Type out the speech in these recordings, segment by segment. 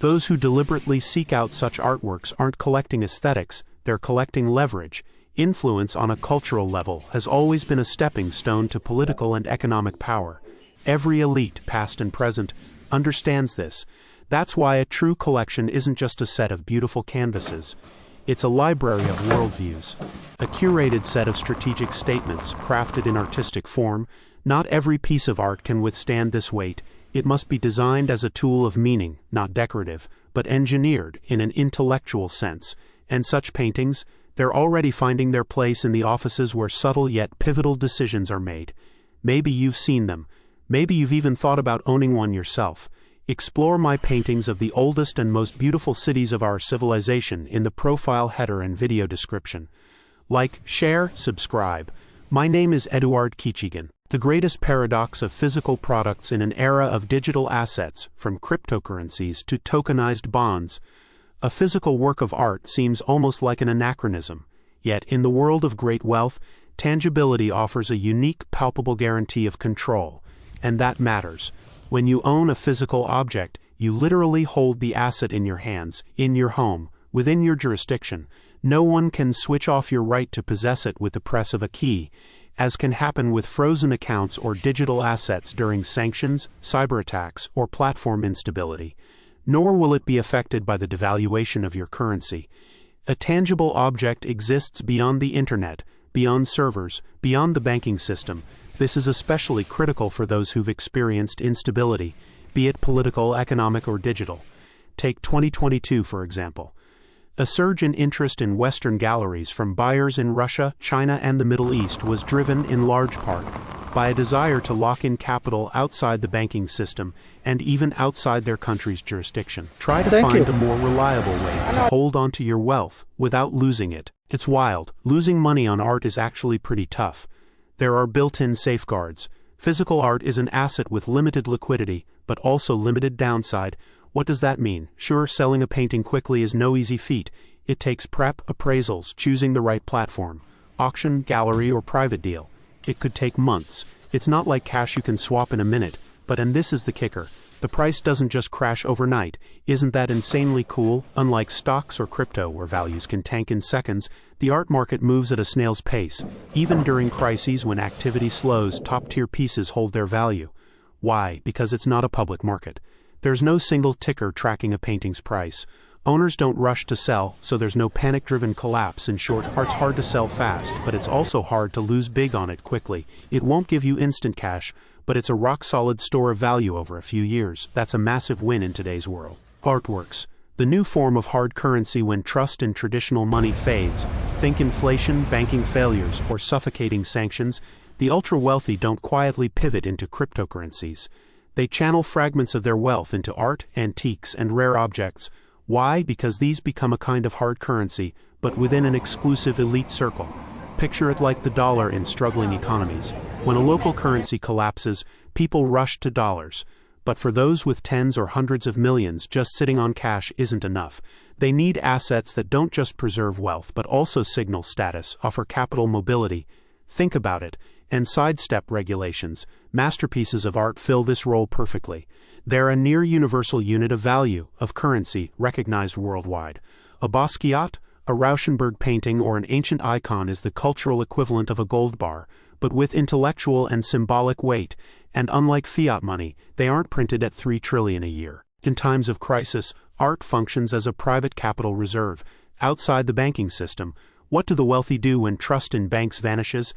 Those who deliberately seek out such artworks aren't collecting aesthetics, they're collecting leverage. Influence on a cultural level has always been a stepping stone to political and economic power. Every elite, past and present, understands this. That's why a true collection isn't just a set of beautiful canvases. It's a library of worldviews, a curated set of strategic statements crafted in artistic form. Not every piece of art can withstand this weight. It must be designed as a tool of meaning, not decorative, but engineered in an intellectual sense. And such paintings, they're already finding their place in the offices where subtle yet pivotal decisions are made. Maybe you've seen them. Maybe you've even thought about owning one yourself. Explore my paintings of the oldest and most beautiful cities of our civilization in the profile header and video description. Like, share, subscribe. My name is Eduard Kichigin. The greatest paradox of physical products in an era of digital assets, from cryptocurrencies to tokenized bonds. A physical work of art seems almost like an anachronism. Yet, in the world of great wealth, tangibility offers a unique, palpable guarantee of control. And that matters. When you own a physical object, you literally hold the asset in your hands, in your home, within your jurisdiction. No one can switch off your right to possess it with the press of a key, as can happen with frozen accounts or digital assets during sanctions, cyber attacks, or platform instability. Nor will it be affected by the devaluation of your currency. A tangible object exists beyond the internet, beyond servers, beyond the banking system. This is especially critical for those who've experienced instability, be it political, economic, or digital. Take 2022, for example. A surge in interest in Western galleries from buyers in Russia, China, and the Middle East was driven in large part by a desire to lock in capital outside the banking system and even outside their country's jurisdiction. Try to find a more reliable way to hold onto your wealth without losing it. It's wild. Losing money on art is actually pretty tough. There are built-in safeguards. Physical art is an asset with limited liquidity, but also limited downside. What does that mean? Sure, selling a painting quickly is no easy feat. It takes prep, appraisals, choosing the right platform, auction, gallery, or private deal. It could take months. It's not like cash you can swap in a minute, and this is the kicker. The price doesn't just crash overnight. Isn't that insanely cool? Unlike stocks or crypto where values can tank in seconds, the art market moves at a snail's pace. Even during crises when activity slows, top-tier pieces hold their value. Why? Because it's not a public market. There's no single ticker tracking a painting's price. Owners don't rush to sell, so there's no panic-driven collapse. In short, art's hard to sell fast, but it's also hard to lose big on it quickly. It won't give you instant cash, but it's a rock-solid store of value over a few years. That's a massive win in today's world. Artworks, the new form of hard currency when trust in traditional money fades. Think inflation, banking failures, or suffocating sanctions. The ultra-wealthy don't quietly pivot into cryptocurrencies. They channel fragments of their wealth into art, antiques, and rare objects. Why? Because these become a kind of hard currency, but within an exclusive elite circle. Picture it like the dollar in struggling economies. When a local currency collapses, people rush to dollars. But for those with tens or hundreds of millions, just sitting on cash isn't enough. They need assets that don't just preserve wealth but also signal status, offer capital mobility. Think about it. And sidestep regulations. Masterpieces of art fill this role perfectly. They're a near-universal unit of value, of currency, recognized worldwide. A Basquiat, a Rauschenberg painting, or an ancient icon is the cultural equivalent of a gold bar, but with intellectual and symbolic weight, and unlike fiat money, they aren't printed at $3 trillion a year. In times of crisis, art functions as a private capital reserve. Outside the banking system, what do the wealthy do when trust in banks vanishes?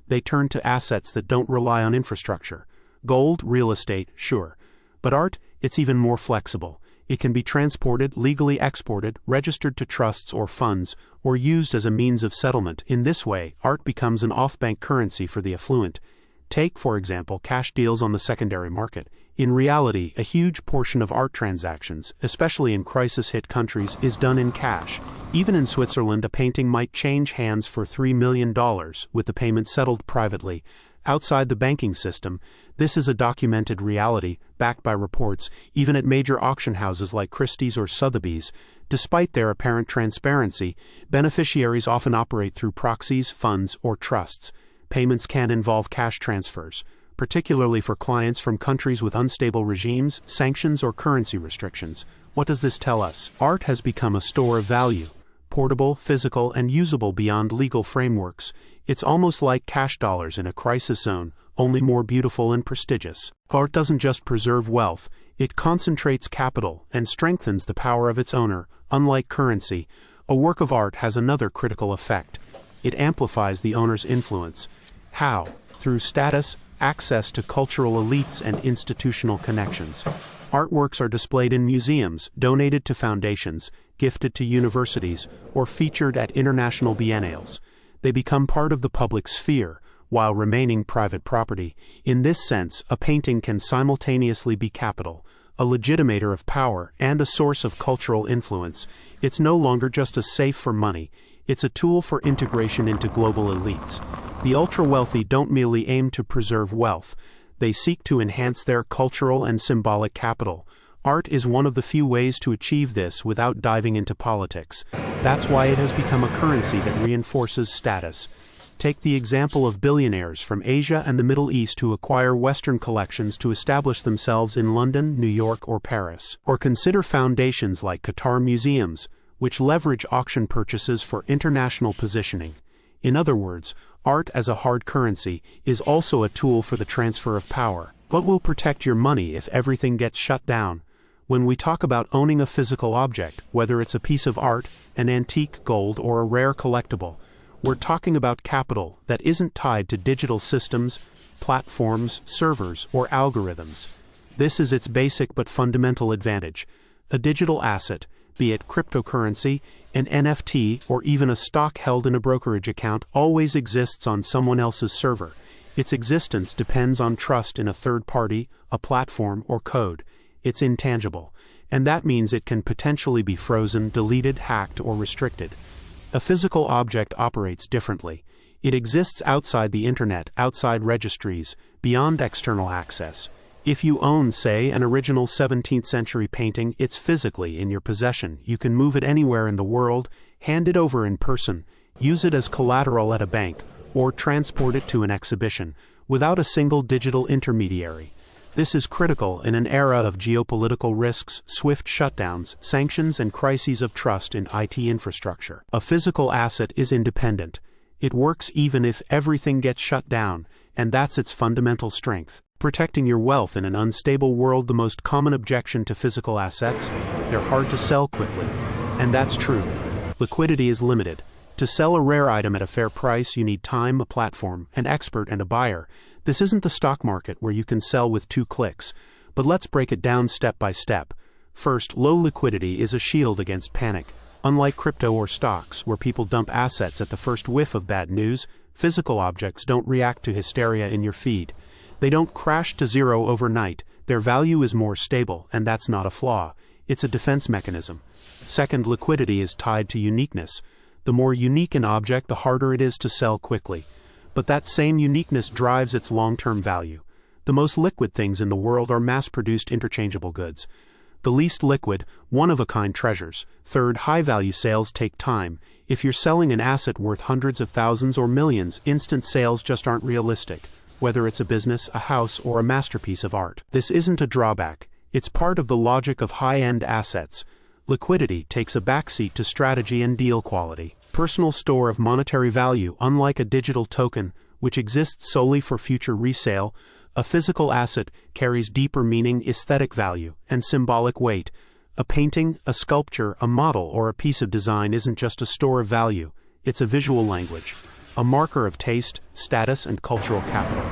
They turn to assets that don't rely on infrastructure. Gold, real estate, sure. But art, it's even more flexible. It can be transported, legally exported, registered to trusts or funds, or used as a means of settlement. In this way, art becomes an off-bank currency for the affluent. Take, for example, cash deals on the secondary market. In reality, a huge portion of art transactions, especially in crisis-hit countries, is done in cash. Even in Switzerland, a painting might change hands for $3 million, with the payment settled privately. Outside the banking system, this is a documented reality, backed by reports, even at major auction houses like Christie's or Sotheby's. Despite their apparent transparency, beneficiaries often operate through proxies, funds, or trusts. Payments can involve cash transfers, particularly for clients from countries with unstable regimes, sanctions, or currency restrictions. What does this tell us? Art has become a store of value, portable, physical, and usable beyond legal frameworks. It's almost like cash dollars in a crisis zone, only more beautiful and prestigious. Art doesn't just preserve wealth, it concentrates capital and strengthens the power of its owner. Unlike currency, a work of art has another critical effect. It amplifies the owner's influence. How? Through status, access to cultural elites, and institutional connections. Artworks are displayed in museums, donated to foundations, gifted to universities, or featured at international biennales. They become part of the public sphere, while remaining private property. In this sense, a painting can simultaneously be capital, a legitimator of power, and a source of cultural influence. It's no longer just a safe for money, it's a tool for integration into global elites. The ultra-wealthy don't merely aim to preserve wealth, they seek to enhance their cultural and symbolic capital. Art is one of the few ways to achieve this without diving into politics. That's why it has become a currency that reinforces status. Take the example of billionaires from Asia and the Middle East who acquire Western collections to establish themselves in London, New York, or Paris. Or consider foundations like Qatar museums, which leverage auction purchases for international positioning. In other words, art as a hard currency is also a tool for the transfer of power. What will protect your money if everything gets shut down? When we talk about owning a physical object, whether it's a piece of art, an antique gold, or a rare collectible, we're talking about capital that isn't tied to digital systems, platforms, servers, or algorithms. This is its basic but fundamental advantage. A digital asset, be it cryptocurrency, an NFT, or even a stock held in a brokerage account, always exists on someone else's server. Its existence depends on trust in a third party, a platform, or code. It's intangible, and that means it can potentially be frozen, deleted, hacked, or restricted. A physical object operates differently. It exists outside the internet, outside registries, beyond external access. If you own, say, an original 17th century painting, it's physically in your possession. You can move it anywhere in the world, hand it over in person, use it as collateral at a bank, or transport it to an exhibition, without a single digital intermediary. This is critical in an era of geopolitical risks, swift shutdowns, sanctions, and crises of trust in IT infrastructure. A physical asset is independent. It works even if everything gets shut down, and that's its fundamental strength. Protecting your wealth in an unstable world. The most common objection to physical assets: they're hard to sell quickly. And that's true. Liquidity is limited. To sell a rare item at a fair price, you need time, a platform, an expert, and a buyer. This isn't the stock market where you can sell with 2 clicks. But let's break it down step by step. First, low liquidity is a shield against panic. Unlike crypto or stocks, where people dump assets at the first whiff of bad news, physical objects don't react to hysteria in your feed. They don't crash to zero overnight. Their value is more stable, and that's not a flaw. It's a defense mechanism. Second, liquidity is tied to uniqueness. The more unique an object, the harder it is to sell quickly. But that same uniqueness drives its long-term value. The most liquid things in the world are mass-produced interchangeable goods. The least liquid, one-of-a-kind treasures. Third, high-value sales take time. If you're selling an asset worth hundreds of thousands or millions, instant sales just aren't realistic. Whether it's a business, a house, or a masterpiece of art. This isn't a drawback. It's part of the logic of high-end assets. Liquidity takes a backseat to strategy and deal quality. Personal store of monetary value. Unlike a digital token, which exists solely for future resale, a physical asset carries deeper meaning, aesthetic value, and symbolic weight. A painting, a sculpture, a model, or a piece of design isn't just a store of value. It's a visual language, a marker of taste, status, and cultural capital.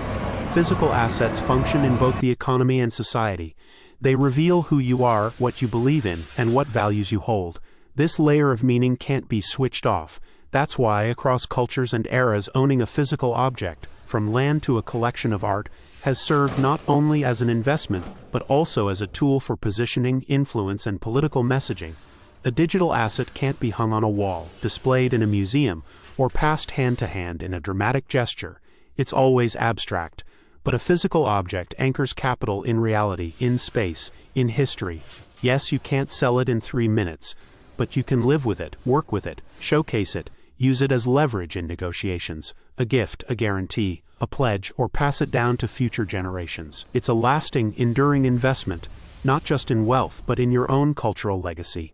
Physical assets function in both the economy and society. They reveal who you are, what you believe in, and what values you hold. This layer of meaning can't be switched off. That's why, across cultures and eras, owning a physical object, from land to a collection of art, has served not only as an investment, but also as a tool for positioning, influence, and political messaging. A digital asset can't be hung on a wall, displayed in a museum, or passed hand to hand in a dramatic gesture. It's always abstract. But a physical object anchors capital in reality, in space, in history. Yes, you can't sell it in 3 minutes, but you can live with it, work with it, showcase it, use it as leverage in negotiations. A gift, a guarantee, a a pledge, or pass it down to future generations. It's a lasting, enduring investment, not just in wealth but in your own cultural legacy.